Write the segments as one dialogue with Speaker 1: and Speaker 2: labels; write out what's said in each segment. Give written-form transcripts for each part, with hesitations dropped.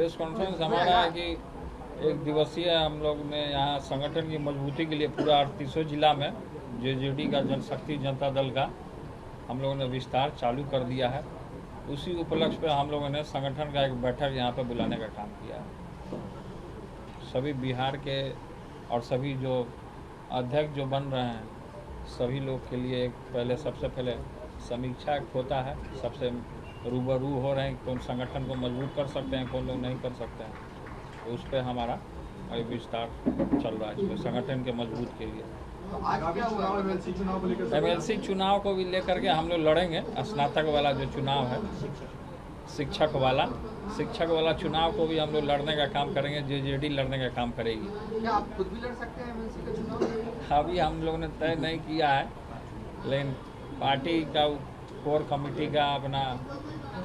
Speaker 1: Press conference हमारा है कि एक दिवसीय हम लोग ने यहाँ संगठन की मजबूती के लिए पूरा 38 जिला में जेजेडी का जनशक्ति जनता दल का हम लोगों ने विस्तार चालू कर दिया है। उसी उपलक्ष्य पे हम लोगों ने संगठन का एक बैठक यहाँ पे बुलाने का काम किया है। सभी बिहार के और सभी जो अध्यक्ष जो बन रहे हैं सभी लोग के लिए एक सबसे पहले समीक्षा होता है, सबसे रूबरू हो रहे हैं कौन संगठन को मजबूत कर सकते हैं, कौन लोग नहीं कर सकते हैं। तो उस पर हमारा विस्तार चल रहा है, इसमें संगठन के मजबूत के लिए। MLC चुनाव को भी लेकर के हम लोग लड़ेंगे। स्नातक वाला जो चुनाव है शिक्षक वाला चुनाव को भी हम लोग लड़ने का काम करेंगे। जेजेडी लड़ने का काम करेगी।
Speaker 2: क्या आप खुद भी लड़ सकते हैं MLC का चुनाव?
Speaker 1: अभी हम लोगों ने तय नहीं किया है, लेकिन पार्टी का कोर कमेटी का अपना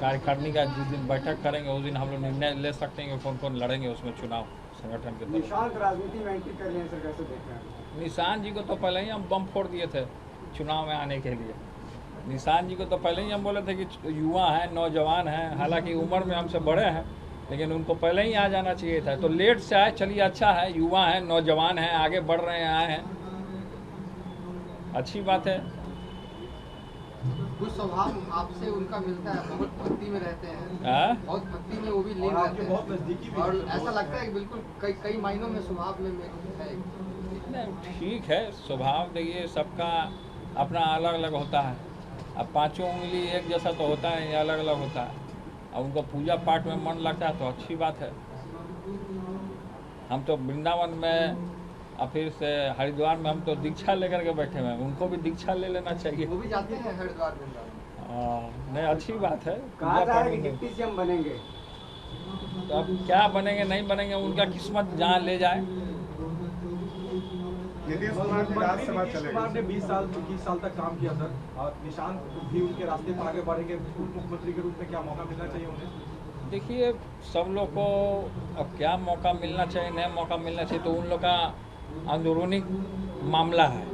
Speaker 1: कार्यकारिणी का जिस दिन बैठक करेंगे उस दिन हम लोग निर्णय ले सकते हैं कि कौन कौन लड़ेंगे उसमें चुनाव संगठन के।
Speaker 3: निशान राजनीति में एंट्री कर रहे हैं सर, कैसे देख रहे हैं?
Speaker 1: निशान जी को तो पहले ही हम बम फोड़ दिए थे चुनाव में आने के लिए। निशान जी को तो पहले ही हम बोले थे कि युवा हैं, नौजवान हैं, हालांकि उम्र में हमसे बड़े हैं, लेकिन उनको पहले ही आ जाना चाहिए था। तो लेट से आए, चलिए अच्छा है, युवा हैं, नौजवान हैं, आगे बढ़ रहे हैं, आए हैं, अच्छी बात है।
Speaker 2: कुछ स्वभाव आपसे उनका मिलता है, बहुत भक्ति में रहते हैं, बहुत भक्ति में वो भी लीन रहते हैं और ऐसा लगता है कि बिल्कुल कई मायनों में स्वभाव में है।
Speaker 1: ठीक है, स्वभाव देखिए सबका अपना अलग अलग होता है। अब पांचों उंगली एक जैसा तो होता है, ये अलग अलग होता है। अब उनको पूजा पाठ में मन लगता है तो अच्छी बात है। हम तो वृंदावन में और फिर से हरिद्वार में हम तो दीक्षा लेकर के बैठे हुए हैं, उनको भी दीक्षा ले लेना चाहिए।
Speaker 2: वो भी जाते हैं हरिद्वार वृंदावन।
Speaker 1: नहीं, अच्छी बात है।
Speaker 3: कहा जा रहा है कि डिप्टी सीएम बनेंगे,
Speaker 1: तो अब क्या बनेंगे नहीं बनेंगे उनका किस्मत जहाँ ले जाए।
Speaker 4: नीतीश कुमार ने 20 साल तक काम किया सर, और निशान भी उनके रास्ते पर आगे बढ़ेंगे। मुख्यमंत्री के रूप में क्या मौका मिलना चाहिए उन्हें?
Speaker 1: देखिए सब लोग को अब क्या मौका मिलना चाहिए, नहीं मौका मिलना चाहिए, तो उन लोग का अंदरूनी मामला है।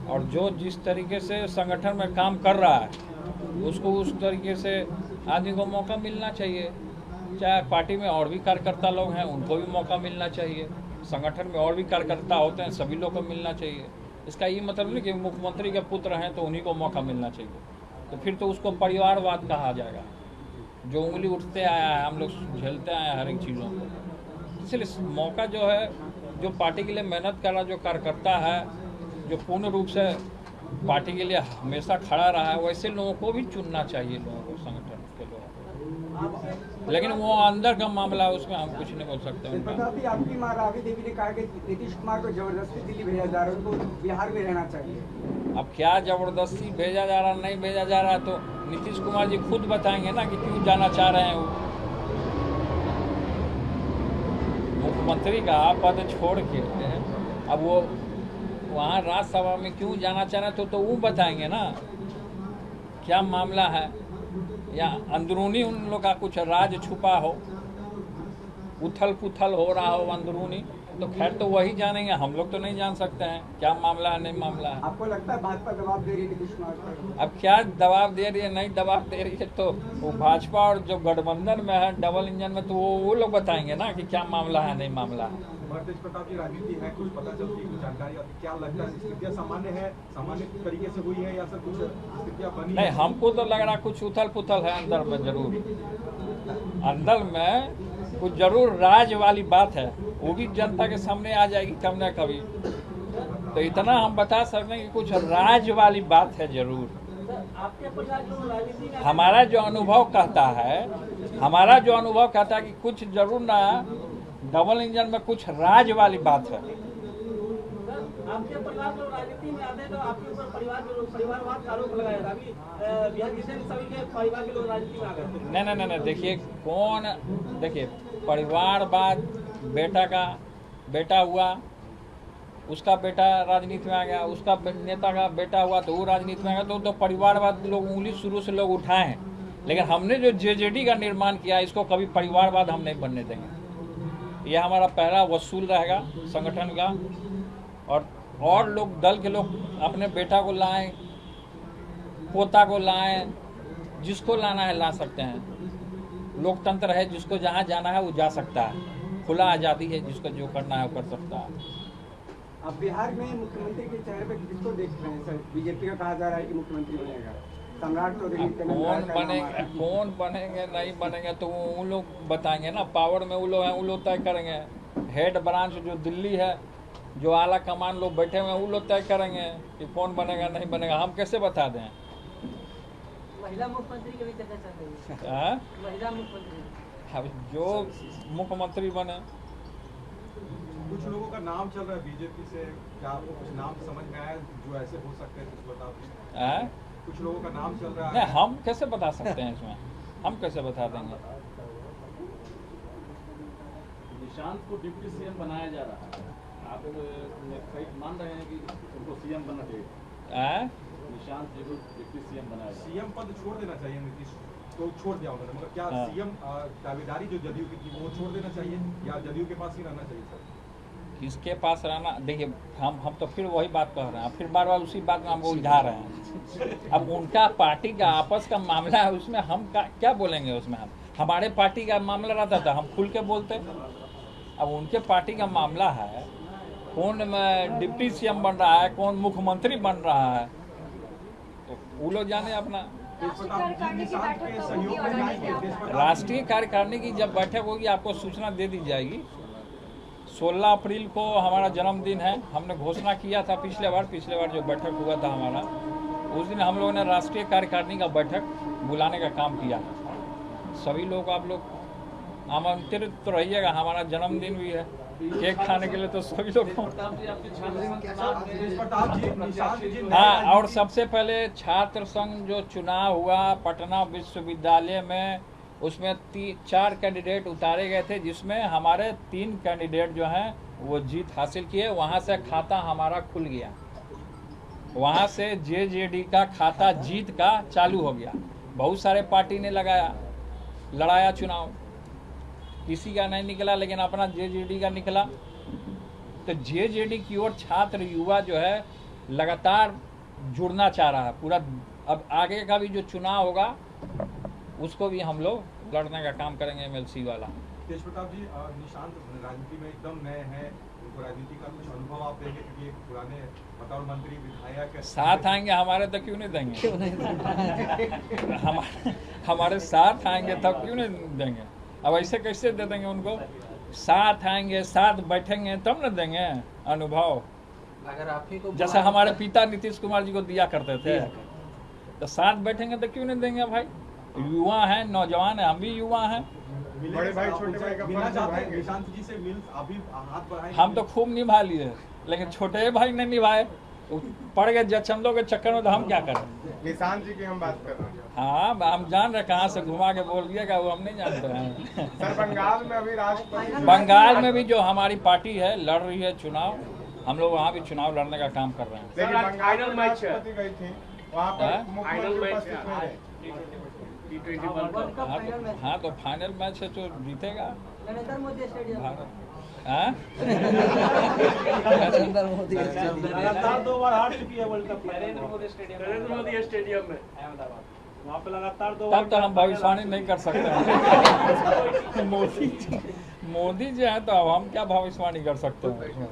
Speaker 1: और जो जिस तरीके से संगठन में काम कर रहा है उसको उस तरीके से आदमी को मौका मिलना चाहिए। चाहे पार्टी में और भी कार्यकर्ता लोग हैं उनको भी मौका मिलना चाहिए, संगठन में और भी कार्यकर्ता होते हैं सभी लोग को मिलना चाहिए। इसका ये मतलब नहीं कि मुख्यमंत्री के पुत्र हैं तो उन्हीं को मौका मिलना चाहिए, तो फिर तो उसको परिवारवाद कहा जाएगा। जो उंगली उठते आया है, हम लोग झेलते आए हैं हर एक चीज़ों को। इसलिए मौका जो है, जो पार्टी के लिए मेहनत कर रहा जो कार्यकर्ता है, जो पूर्ण रूप से पार्टी के लिए हमेशा खड़ा रहा है, वैसे लोगों को भी चुनना चाहिए, लोगों को, संगठन के लोगों को। लेकिन वो अंदर का मामला है, उसमें हम कुछ नहीं बोल सकते।
Speaker 3: आपकी मां राबड़ी देवी ने कहा कि नीतीश कुमार को जबरदस्ती दिल्ली भेजा जा रहा है, उनको बिहार में रहना चाहिए।
Speaker 1: अब क्या जबरदस्ती भेजा जा रहा नहीं भेजा जा रहा, तो नीतीश कुमार जी खुद बताएंगे ना कि क्यों जाना चाह रहे हैं। वो मुख्यमंत्री का पद छोड़ के अब वो वहाँ राज्यसभा में क्यों जाना चाह रहे हैं, तो वो बताएंगे ना क्या मामला है, या अंदरूनी उन लोग का कुछ राज छुपा हो, उथल पुथल हो रहा हो अंदरूनी, तो खैर तो वही जानेंगे, हम लोग तो नहीं जान सकते हैं क्या मामला है नहीं मामला है।
Speaker 3: आपको लगता है भाजपा दबाव दे रही है नीतीश कुमार पर? अब
Speaker 1: क्या दबाव दे रही है नहीं दबाव दे रही है, तो वो भाजपा और जो गठबंधन में है डबल इंजन में, तो वो लोग बताएंगे ना कि क्या मामला है नहीं मामला है।
Speaker 4: तेज प्रताप की राजनीति है, कुछ पता चलती है, कुछ जानकारी आती, क्या लगता है स्थितियाँ सामान्य है, सामान्य तरीके से हुई है या सर कुछ स्थितियाँ बनी?
Speaker 1: नहीं, हमको तो लग रहा कुछ उथल पुथल है अंदर में, जरूर अंदर में कुछ जरूर राज वाली बात है, वो भी जनता के सामने आ जाएगी कभी ना कभी। तो इतना हम बता सकते हैं कि कुछ राज वाली बात है जरूर। हमारा जो अनुभव कहता है कि कुछ जरूर ना डबल इंजन में कुछ राज वाली बात है।
Speaker 5: आपके परिवार लोग राजनीति में आते हैं तो आपके ऊपर परिवारवाद का आरोप लगाया था। अभी बिहार के सभी के परिवार के लोग राजनीति में आ गए।
Speaker 1: नहीं, देखिए परिवारवाद, बेटा हुआ, उसका बेटा राजनीति में आ गया, उसका नेता का बेटा हुआ तो वो राजनीति में आ गया, तो परिवारवाद लोग उंगली शुरू से लोग उठाए हैं। लेकिन हमने जो जेजेडी का निर्माण किया इसको कभी परिवारवाद हम नहीं बनने देंगे। यह हमारा पहला वसूल रहेगा संगठन का। और लोग, दल के लोग अपने बेटा को लाएं, पोता को लाएं, जिसको लाना है ला सकते हैं। लोकतंत्र है, जिसको जहाँ जाना है वो जा सकता है, खुला आज़ादी है, जिसको जो करना है वो कर सकता है।
Speaker 3: अब बिहार में मुख्यमंत्री के चेहरे पे किसको देख रहे हैं सर? बीजेपी का कहा जा रहा है कि मुख्यमंत्री बनेगा सम्राट चौधरी।
Speaker 1: कौन बनेंगे नहीं बनेंगे तो वो लोग बताएंगे ना, पावर में वो लोग हैं, वो लोग तय करेंगे। हेड ब्रांच जो दिल्ली है, जो आला कमान लोग बैठे हुए हैं, वो लोग तय करेंगे कि कौन बनेगा नहीं बनेगा, हम कैसे बता दें।
Speaker 5: महिला मुख्यमंत्री की भी चर्चा चल रही है। महिला मुख्यमंत्री
Speaker 1: अब जो मुख्यमंत्री बने।
Speaker 4: कुछ लोगों का नाम चल रहा है बीजेपी से, क्या आपको कुछ नाम समझ में आया जो ऐसे हो सकते हैं, कुछ बताओ। कुछ लोगों का नाम चल रहा है।
Speaker 1: नहीं, हम कैसे बता सकते हैं इसमें, हम कैसे बता देंगे।
Speaker 6: निशांत को डिप्टी सीएम बनाया जा रहा है, आप मान रहे हैं कि उनको सीएम बनना चाहिए? निशांत जी को डिप्टी सीएम बनाया,
Speaker 4: सीएम पद छोड़ देना चाहिए नीतीश तो छोड़ दिया उन्होंने, मगर क्या सीएम दावेदारी जो जदयू की थी वो छोड़ देना चाहिए या जदयू के पास ही रहना चाहिए सर?
Speaker 1: किसके पास रहना, देखिए हम तो फिर वही बात कह रहे हैं, फिर बार बार उसी बात में हम उलझा रहे हैं। अब उनका पार्टी का आपस का मामला है, उसमें हम क्या बोलेंगे उसमें। हम हमारे पार्टी का मामला रहता था हम खुल के बोलते। अब उनके पार्टी का मामला है, कौन डिप्टी सीएम बन रहा है, कौन मुख्यमंत्री बन रहा है, तो वो लोग जाने अपना। राष्ट्रीय कार्यकारिणी की जब बैठक होगी आपको सूचना दे दी जाएगी। 16 अप्रैल को हमारा जन्मदिन है, हमने घोषणा किया था पिछले बार जो बैठक हुआ था हमारा, उस दिन हम लोगों ने राष्ट्रीय कार्यकारिणी का बैठक बुलाने का काम किया। सभी लोग आप लोग आमंत्रित तो रहिएगा, हमारा जन्मदिन भी है, केक खाने के लिए तो सभी लोग। हाँ, और सबसे पहले छात्र संघ जो चुनाव हुआ पटना विश्वविद्यालय में, उसमें 4 कैंडिडेट उतारे गए थे, जिसमें हमारे 3 कैंडिडेट जो हैं वो जीत हासिल किए। वहाँ से खाता हमारा खुल गया, वहाँ से जेजेडी का खाता जीत का चालू हो गया। बहुत सारे पार्टी ने लड़ाया चुनाव, किसी का नहीं निकला, लेकिन अपना जेजेडी का निकला। तो जेजेडी की ओर छात्र युवा जो है लगातार जुड़ना चाह रहा है पूरा। अब आगे का भी जो चुनाव होगा उसको भी हम लोग लड़ने का काम करेंगे, एमएलसी वाला।
Speaker 4: तेज प्रताप जी, निशांत राजनीति में एकदम नए हैं, उनको राजनीति का कुछ अनुभव आप देंगे क्योंकि एक पुराने बतौर मंत्री विधायक
Speaker 1: साथ आएंगे हमारे, तो क्यों नहीं देंगे? हमारे साथ आएंगे तब क्यों नहीं देंगे? अब ऐसे कैसे दे देंगे उनको? साथ आएंगे, साथ बैठेंगे तब न देंगे अनुभव।
Speaker 2: अगर आप ही को
Speaker 1: जैसे हमारे पिता नीतीश कुमार जी को दिया करते थे, तो साथ बैठेंगे तो क्यों नहीं देंगे भाई? युवा हैं, नौजवान हैं, हम भी युवा हैं।
Speaker 4: बड़े भाई छोटे भाई का मिलना चाहते हैं निशांत जी से, मिल अभी हाथ बढ़ाएंगे।
Speaker 1: हम तो खूब निभा लिए, लेकिन छोटे भाई नहीं निभाए, पड़ गए जचंदों के चक्कर में, तो हम क्या करें?
Speaker 7: निशांत जी की हम बात कर रहे हैं।
Speaker 1: हाँ, हम जान रहे कहाँ से घुमा के बोल दिएगा, वो हम नहीं जानते हैं।
Speaker 7: सर, बंगाल में अभी राष्ट्रपति,
Speaker 1: बंगाल में भी जो हमारी पार्टी है लड़ रही है चुनाव, हम लोग वहाँ भी चुनाव लड़ने का काम कर रहे हैं।
Speaker 7: लेकिन बंगाल में राष्ट्रपति गई थी, वहाँ पर मुख्यमंत्री उपस्थित नहीं रहे।
Speaker 1: हाँ, तो फाइनल मैच है तो जीतेगा
Speaker 5: नरेंद्र मोदी स्टेडियम।
Speaker 6: लगातार 2 बार हार चुकी है वर्ल्ड कप में नरेंद्र मोदी स्टेडियम में, वहाँ पे लगातार 2 बार।
Speaker 1: तब तो हम भविष्यवाणी नहीं कर सकते। मोदी जी हैं तो अब हम क्या भविष्यवाणी कर सकते हैं?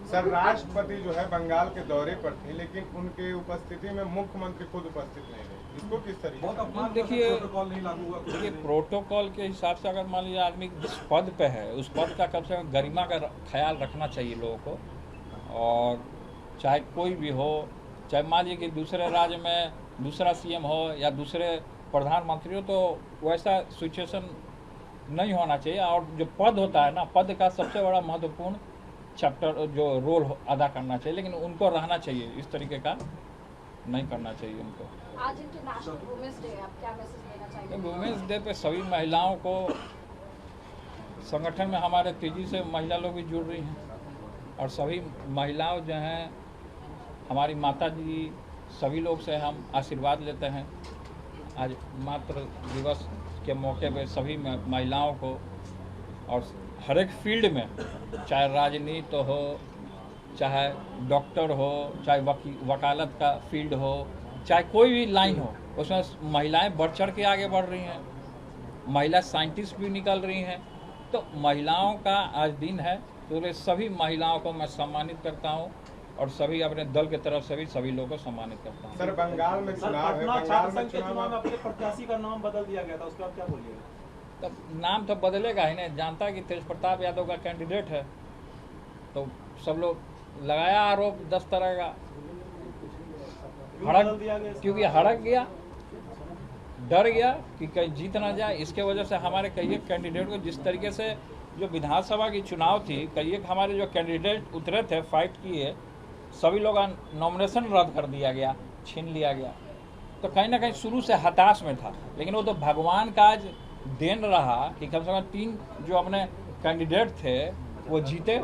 Speaker 7: सर, राष्ट्रपति जो है बंगाल के दौरे पर थे, लेकिन उनके उपस्थिति में मुख्यमंत्री खुद उपस्थित नहीं रहे, इसको किस तरीके?
Speaker 1: देखिए,
Speaker 4: प्रोटोकॉल नहीं लागू हुआ।
Speaker 1: देखिए, प्रोटोकॉल के हिसाब से अगर मान लीजिए आदमी जिस पद पे है उस पद का कम से कम गरिमा का ख्याल रखना चाहिए लोगों को। और चाहे कोई भी हो, चाहे मान लीजिए कि दूसरे राज्य में दूसरा सीएम हो या दूसरे प्रधानमंत्री हो, तो वैसा सिचुएशन नहीं होना चाहिए। और जो पद होता है ना, पद का सबसे बड़ा महत्वपूर्ण चैप्टर जो रोल अदा करना चाहिए, लेकिन उनको रहना चाहिए, इस तरीके का नहीं करना चाहिए उनको।
Speaker 8: आज इंटरनेशनल वुमेन्स डे है, आप क्या मैसेज देना चाहेंगे?
Speaker 1: वुमेन्स डे पे सभी महिलाओं को, संगठन में हमारे तेजी से महिला लोग भी जुड़ रही हैं, और सभी महिलाओं जो हैं, हमारी माता जी, सभी लोग से हम आशीर्वाद लेते हैं। आज मातृ दिवस के मौके पे सभी महिलाओं को, और हर एक फील्ड में, चाहे राजनीति हो, चाहे डॉक्टर हो, चाहे वकालत का फील्ड हो, चाहे कोई भी लाइन हो, उसमें महिलाएं बढ़ चढ़ के आगे बढ़ रही हैं। महिला साइंटिस्ट भी निकल रही हैं। तो महिलाओं का आज दिन है, तो सभी महिलाओं को मैं सम्मानित करता हूं और सभी अपने दल की तरफ से भी सभी लोगों को सम्मानित करता हूं।
Speaker 7: सर बंगाल में चुनाव है, बंगाल में चुनाव
Speaker 4: अपने प्रत्याशी का नाम बदल दिया गया था, उसके बाद क्या बोलिएगा?
Speaker 1: तब नाम तो बदलेगा ही नहीं, जानता है कि तेज प्रताप यादव का कैंडिडेट है, तो सब लोग लगाया आरोप 10 तरह का, क्योंकि हड़क गया, डर गया कि कहीं जीत ना जाए। इसके वजह से हमारे कई एक कैंडिडेट को, जिस तरीके से जो विधानसभा की चुनाव थी, कई एक हमारे जो कैंडिडेट उतरे थे, फाइट किए, सभी लोग नॉमिनेशन रद्द कर दिया गया, छीन लिया गया। तो कहीं ना कहीं शुरू से हताश में था, लेकिन वो तो भगवान का आज देन रहा कि कम से कम 3 जो अपने कैंडिडेट थे वो जीते,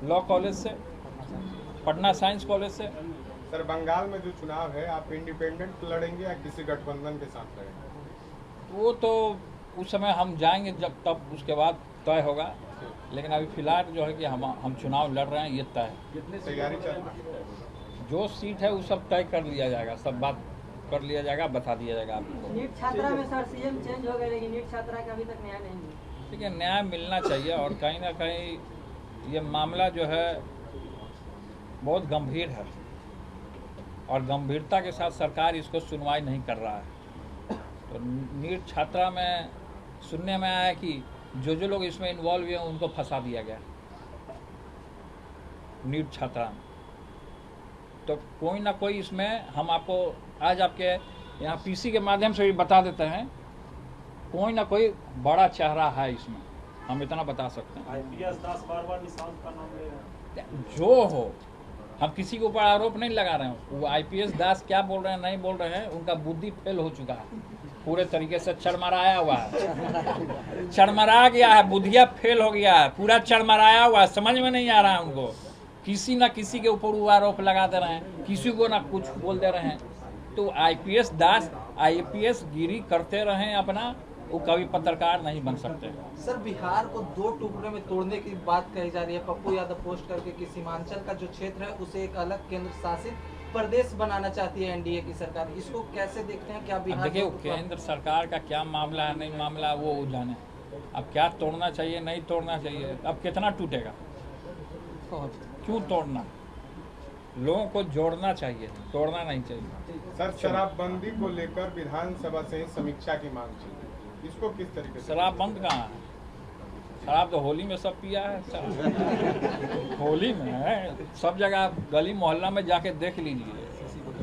Speaker 1: लॉ कॉलेज से, पटना साइंस कॉलेज से।
Speaker 7: सर बंगाल में जो चुनाव है, आप इंडिपेंडेंट लड़ेंगे या किसी गठबंधन के साथ लड़ेंगे?
Speaker 1: वो तो उस समय हम जाएंगे जब, तब उसके बाद तय होगा, लेकिन अभी फिलहाल जो है कि हम चुनाव लड़ रहे हैं, ये तय है।
Speaker 7: कितनी तैयारी चल रही है?
Speaker 1: जो सीट है वो सब तय कर लिया जाएगा, सब बात कर लिया जाएगा, बता दिया जाएगा आपको।
Speaker 5: नीट छात्रा में सर सीएम चेंज हो गए, लेकिन नीट छात्रा का अभी तक न्याय नहीं मिला।
Speaker 1: ठीक है, न्याय मिलना चाहिए, और कहीं ना कहीं ये मामला जो है बहुत गंभीर है, और गंभीरता के साथ सरकार इसको सुनवाई नहीं कर रहा है। तो नीट छात्रा में सुनने में आया कि जो लोग इसमें इन्वॉल्व हुए उनको फंसा दिया गया नीट छात्रा में। तो कोई ना कोई इसमें, हम आपको आज आपके यहाँ पीसी के माध्यम से भी बता देते हैं, कोई ना कोई बड़ा चेहरा है इसमें, हम इतना बता सकते हैं।
Speaker 4: आईपीएस दास बार निशांत का नाम ले रहे हैं।
Speaker 1: जो हो, हम किसी के ऊपर आरोप नहीं लगा रहे हैं। वो आईपीएस दास क्या बोल रहे हैं, नहीं बोल रहे हैं, उनका बुद्धि फेल हो चुका है, पूरे तरीके से चरमराया हुआ है, चरमरा गया है, बुद्धिया फेल हो गया है, पूरा चरमराया हुआ है, समझ में नहीं आ रहा है उनको। किसी ना किसी के ऊपर वो आरोप लगा दे रहे हैं, किसी को ना कुछ बोल दे रहे हैं। तो आईपीएस दास आईपीएस गिरी करते रहे अपना, वो कभी पत्रकार नहीं बन सकते।
Speaker 9: सर बिहार को 2 टुकड़े में तोड़ने की बात कही जा रही है, पप्पू यादव पोस्ट करके कि सीमांचल का जो क्षेत्र है उसे एक अलग केंद्र शासित प्रदेश बनाना चाहती है एनडीए की सरकार, इसको कैसे देखते हैं? क्या बिहार,
Speaker 1: देखिए केंद्र सरकार का क्या मामला है, नहीं मामला, वो जाने। अब क्या तोड़ना चाहिए, नहीं तोड़ना चाहिए, अब कितना टूटेगा, क्यों तोड़ना? लोगों को जोड़ना चाहिए, तोड़ना नहीं चाहिए।
Speaker 7: सर शराबबंदी को लेकर विधानसभा से ही समीक्षा की मांग चाहिए, इसको किस तरीके से?
Speaker 1: शराब बंद कहाँ है? शराब तो होली में सब पिया है, होली में है, सब जगह गली मोहल्ला में जाके देख लीजिए,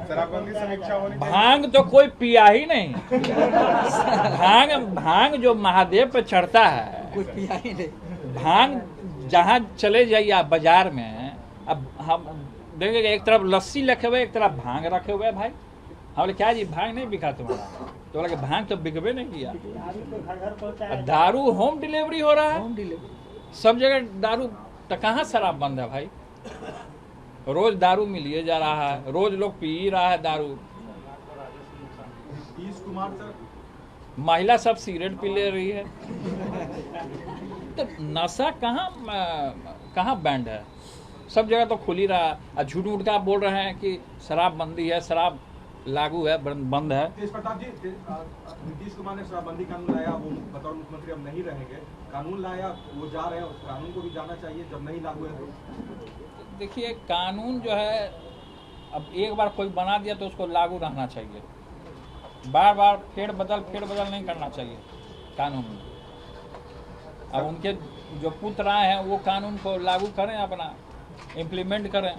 Speaker 7: शराबबंदी समीक्षा होनी चाहिए।
Speaker 1: भांग तो कोई पिया ही नहीं। भांग जो महादेव पे चढ़ता है,
Speaker 9: कोई पिया ही नहीं।
Speaker 1: भांग जहाँ चले जाइए आप बाजार में, अब हम देखेंगे एक तरफ लस्सी रखे हुए, एक तरफ भांग रखे हुए। भाई हम बोले क्या जी भांग नहीं बिका तुम्हारा? तो बोला कि भांग तो बिकबे नहीं किया। दारू होम डिलीवरी हो रहा है,
Speaker 9: होम डिलीवरी
Speaker 1: सब जगह दारू। तो कहाँ शराब बंद है भाई? रोज दारू मिलिए जा रहा है, रोज लोग पी रहा है दारू।
Speaker 4: नीतीश कुमार सर,
Speaker 1: महिला सब सिगरेट पी ले रही है। तो नशा कहाँ बैंड है? सब जगह तो खुल ही रहा है। झूठ मूठ का बोल रहे हैं कि शराबबंदी है, शराब लागू है, बंद है।
Speaker 4: तेज प्रताप जी, नीतीश कुमार ने शराबबंदी कानून लाया, वो बतौर मुख्यमंत्री अब नहीं रहेंगे, कानून लाया, वो जा रहे हैं, उस कानून को भी जाना चाहिए जब नहीं लागू है तो।
Speaker 1: देखिए कानून जो है, अब एक बार कोई बना दिया तो उसको लागू रहना चाहिए, बार बार फेर बदल नहीं करना चाहिए कानून में। अब उनके जो पुत्र आए हैं वो कानून को लागू करें, अपना इम्प्लीमेंट करें।